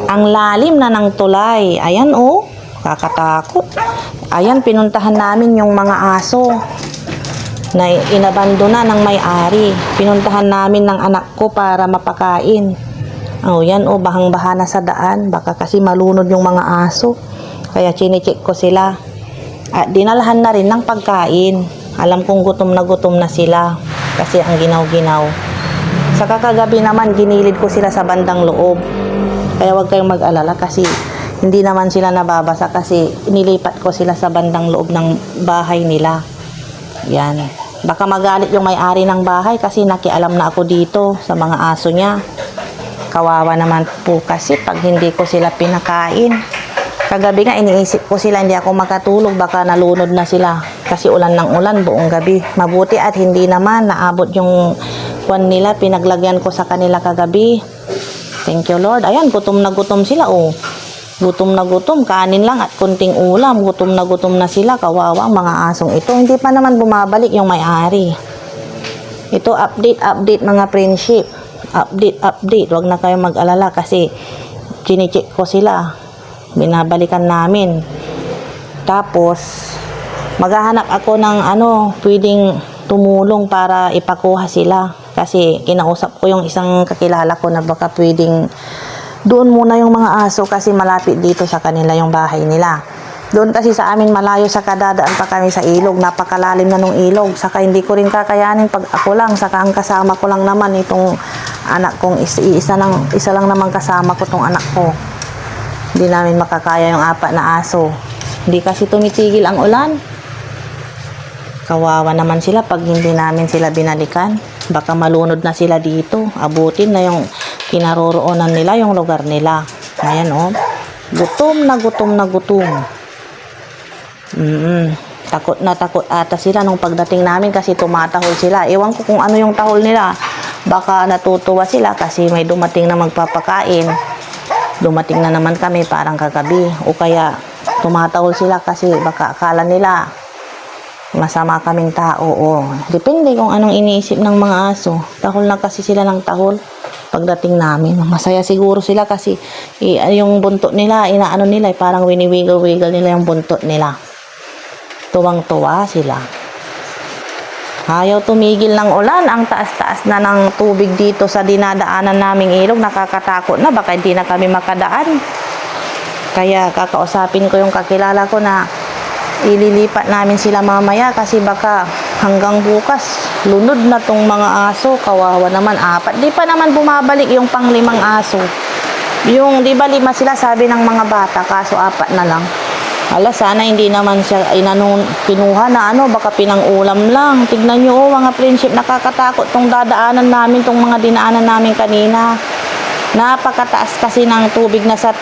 Ang lalim na ng tulay. Ayan oh, kakatakot. Ayan, pinuntahan namin yung mga aso na inabandona ng may-ari. Pinuntahan namin ng anak ko para mapakain. Oh, yan oh, bahang-baha na sa daan. Baka kasi malunod yung mga aso. Kaya chine-check ko sila. At dinalahan na rin ng pagkain. Alam kong gutom na sila. Kasi ang ginaw-ginaw. Sa kakagabi naman, ginilid ko sila sa bandang loob. Kaya huwag kayong mag-alala kasi hindi naman sila nababasa kasi nilipat ko sila sa bandang loob ng bahay nila. Yan. Baka magalit yung may-ari ng bahay kasi nakialam na ako dito sa mga aso niya. Kawawa naman po kasi pag hindi ko sila pinakain. Kagabi nga iniisip ko sila, hindi ako makatulog, baka nalunod na sila. Kasi ulan ng ulan buong gabi. Mabuti at hindi naman naabot yung kwan nila, pinaglagyan ko sa kanila kagabi. Thank you Lord. Ayan, gutom na gutom sila oh. Gutom na gutom, kanin lang at kunting ulam. Gutom na sila, kawawa ang mga asong ito. Hindi pa naman bumabalik yung may-ari. Ito update mga friendship. Update. Huwag na kayong mag-alala kasi chine-check ko sila. Binabalikan namin. Tapos maghahanap ako ng pwedeng tumulong para ipakuha sila. Kasi kinausap ko yung isang kakilala ko na baka pwedeng doon muna yung mga aso kasi malapit dito sa kanila yung bahay nila. Doon kasi sa amin malayo sa kadadaan pa kami sa ilog. Napakalalim na nung ilog. Saka hindi ko rin kakayanin pag ako lang. Saka ang kasama ko lang naman itong anak kong isa lang naman kasama ko tong anak ko. Hindi namin makakaya yung 4 na aso. Hindi kasi tumitigil ang ulan. Kawawa naman sila pag hindi namin sila binalikan. Baka malunod na sila dito. Abutin na yung kinaroroonan nila, yung lugar nila. Ayan oh. Gutom na gutom. Takot na takot ata sila nung pagdating namin kasi tumatahol sila. Ewan ko kung ano yung tahol nila. Baka natutuwa sila kasi may dumating na magpapakain. Dumating na naman kami parang kagabi. O kaya tumatahol sila kasi baka akala nila masama kaming tao. Depende kung anong iniisip ng mga aso. Tahol na kasi sila ng tahol pagdating namin. Masaya siguro sila kasi yung buntot nila, inaano nila, parang winiwiggle-wiggle nila yung buntot nila. Tuwang-tuwa sila. Ayaw tumigil ng ulan. Ang taas-taas na ng tubig dito sa dinadaanan naming ilog. Nakakatakot na. Baka hindi na kami makadaan. Kaya kakausapin ko yung kakilala ko na ililipat namin sila mamaya kasi baka hanggang bukas lunod na tong mga aso. Kawawa naman, 4. Di pa naman bumabalik yung pang-5 aso. Yung di ba 5 sila sabi ng mga bata kaso 4 na lang. Hala, sana hindi naman siya pinuha na baka pinang-ulam lang. Tignan nyo mga friendship, nakakatakot tong dadaanan namin, tong mga dinaanan namin kanina. Napakataas kasi ng tubig na sa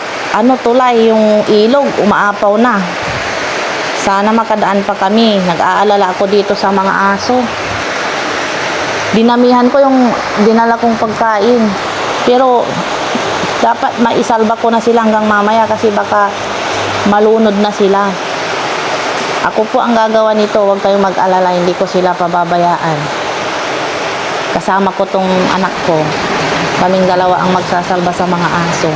tulay, yung ilog umaapaw na. Sana makadaan pa kami. Nag-aalala ako dito sa mga aso. Dinamihan ko yung dinala kong pagkain. Pero dapat maisalba ko na sila hanggang mamaya kasi baka malunod na sila. Ako po ang gagawa nito. Huwag kayong mag-alala. Hindi ko sila pababayaan. Kasama ko tong anak ko. Kaming dalawa ang magsasalba sa mga aso.